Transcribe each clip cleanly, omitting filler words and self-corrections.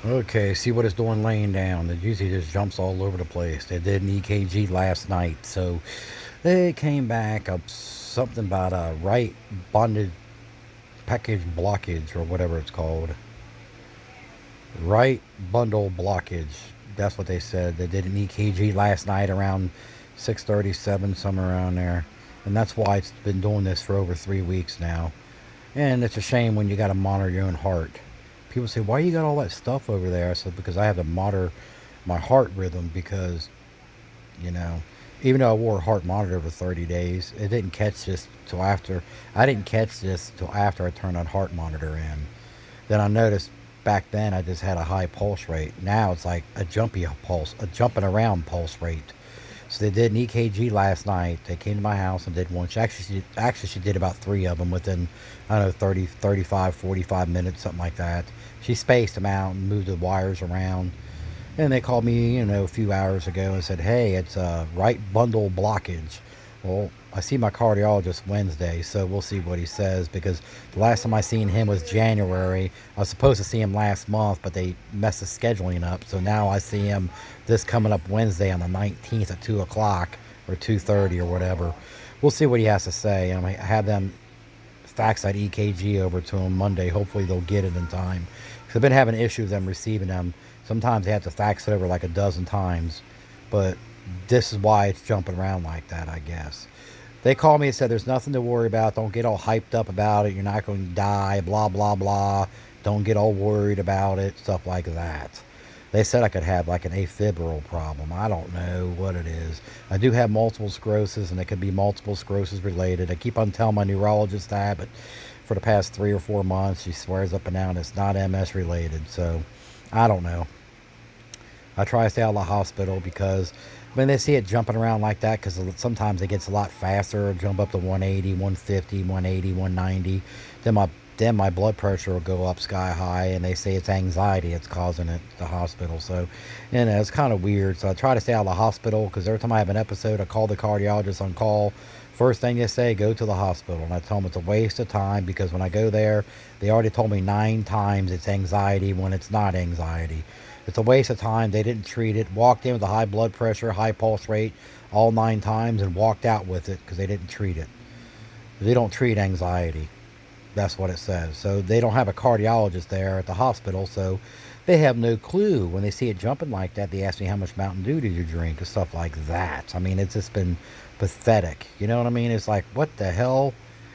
Okay, see what it's doing laying down. It usually just jumps all over the place. They did an EKG last night, so they came back up something about a right bonded package blockage or whatever it's called. Right bundle blockage. That's what they said. They did an EKG last night around 6:37, somewhere around there, and that's why it's been doing this for over 3 weeks now. And it's a shame when you got to monitor your own heart. People say, "Why you got all that stuff over there?" I said, "Because I have to monitor my heart rhythm because you know." Even though I wore a heart monitor for 30 days, it didn't catch this till after. I didn't catch this till after I turned that heart monitor in. Then I noticed back then I just had a high pulse rate. Now it's like a jumpy pulse, a jumping around pulse rate. So they did an EKG last night. They came to my house and did one. She did about three of them within, I don't know, 30, 35, 45 minutes, something like that. She spaced them out and moved the wires around. And they called me, a few hours ago and said, hey, it's a right bundle blockage. Well, I see my cardiologist Wednesday, so we'll see what he says because the last time I seen him was January. I was supposed to see him last month, but they messed the scheduling up. So now I see him this coming up Wednesday on the 19th at 2 o'clock or 2:30 or whatever. We'll see what he has to say. I have them fax that EKG over to them Monday. Hopefully they'll get it in time. Because I've been having issues with them receiving them. Sometimes they have to fax it over like a dozen times. But this is why it's jumping around like that, I guess. They called me and said there's nothing to worry about. Don't get all hyped up about it. You're not going to die, blah, blah, blah. Don't get all worried about it, stuff like that. They said I could have like an afibral problem. I don't know what it is. I do have multiple sclerosis, and it could be multiple sclerosis related. I keep on telling my neurologist that, but for the past 3 or 4 months, she swears up and down it's not MS related. So I don't know. I try to stay out of the hospital because when they see it jumping around like that, because sometimes it gets a lot faster, jump up to 180, 150, 180, 190. Then my blood pressure will go up sky high, and they say it's anxiety it's causing it the hospital. So, it's kind of weird. So I try to stay out of the hospital because every time I have an episode, I call the cardiologist on call. First thing they say, go to the hospital, and I tell them it's a waste of time because when I go there, they already told me 9 times it's anxiety when it's not anxiety. It's a waste of time. They didn't treat it. Walked in with a high blood pressure, high pulse rate, all 9 times, and walked out with it because they didn't treat it. They don't treat anxiety. That's what it says. So they don't have a cardiologist there at the hospital, so they have no clue. When they see it jumping like that, they ask me how much Mountain Dew did you drink and stuff like that. I mean, it's just been pathetic. You know what I mean? It's like, what the hell?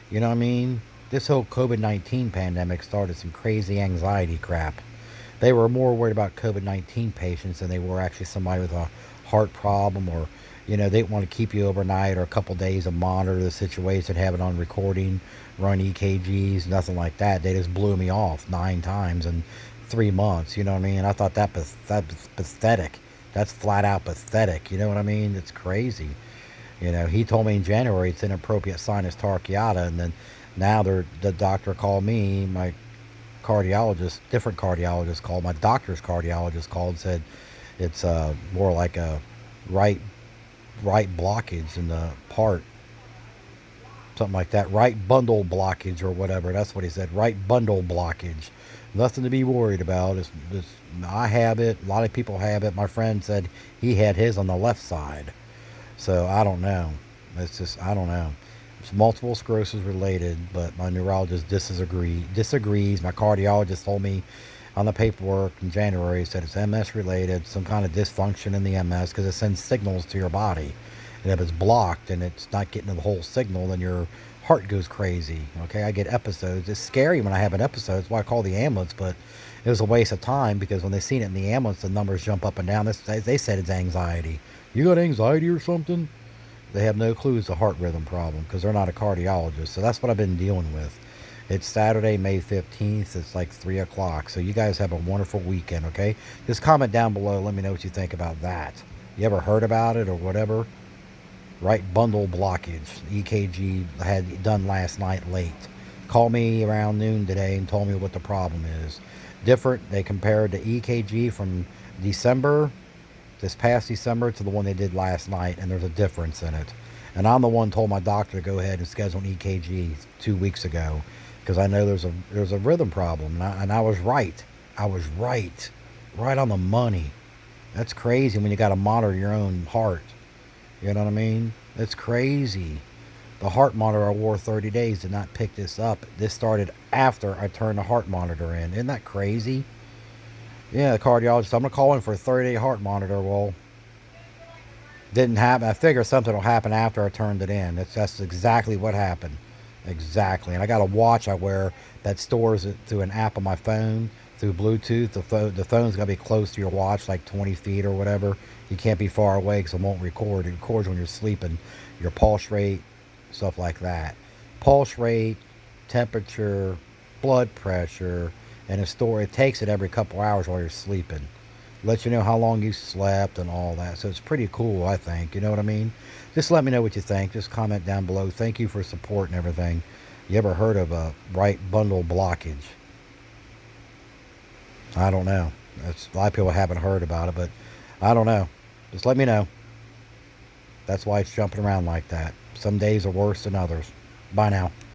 You know what I mean? This whole COVID-19 pandemic started some crazy anxiety crap. They were more worried about COVID-19 patients than they were actually somebody with a heart problem, or, they want to keep you overnight or a couple days to monitor the situation, have it on recording, run EKGs, nothing like that. They just blew me off 9 times in 3 months. You know what I mean? I thought that's pathetic. That's flat out pathetic. You know what I mean? It's crazy. He told me in January it's inappropriate sinus tachycardia, and then now the doctor called me, my cardiologist, different cardiologist called, my doctor's cardiologist called and said it's more like a right right blockage in the part, something like that, right bundle blockage or whatever. That's what he said, right bundle blockage. Nothing to be worried about. I have it. A lot of people have it. My friend said he had his on the left side. So I don't know. It's just, I don't know. It's multiple sclerosis related, but my neurologist disagrees. My cardiologist told me on the paperwork in January, said it's MS related, some kind of dysfunction in the MS because it sends signals to your body. And if it's blocked and it's not getting the whole signal, then your heart goes crazy. Okay, I get episodes. It's scary when I have an episode. That's why I call the ambulance, but it was a waste of time because when they seen it in the ambulance, the numbers jump up and down. They said it's anxiety. You got anxiety or something? They have no clue it's a heart rhythm problem because they're not a cardiologist. So that's what I've been dealing with. It's Saturday, May 15th. It's like 3 o'clock. So you guys have a wonderful weekend, okay? Just comment down below. Let me know what you think about that. You ever heard about it or whatever? Right bundle blockage. EKG I had done last night late. Called me around noon today and told me what the problem is. Different. They compared the EKG from December, this past December, to the one they did last night, and there's a difference in it. And I'm the one told my doctor to go ahead and schedule an EKG 2 weeks ago because I know there's a rhythm problem, and I was right. I was right. Right on the money. That's crazy when you got to monitor your own heart. You know what I mean? That's crazy. The heart monitor I wore 30 days did not pick this up. This started after I turned the heart monitor in. Isn't that crazy? Yeah, the cardiologist, I'm going to call in for a 30-day heart monitor. Well, didn't happen. I figure something will happen after I turned it in. That's exactly what happened. Exactly. And I got a watch I wear that stores it through an app on my phone, through Bluetooth. The phone's got to be close to your watch, like 20 feet or whatever. You can't be far away because it won't record. It records when you're sleeping, your pulse rate, stuff like that. Pulse rate, temperature, blood pressure, and it takes it every couple hours while you're sleeping. Let you know how long you slept and all that. So it's pretty cool, I think. You know what I mean? Just let me know what you think. Just comment down below. Thank you for support and everything. You ever heard of a right bundle blockage? I don't know. A lot of people haven't heard about it, but I don't know. Just let me know. That's why it's jumping around like that. Some days are worse than others. Bye now.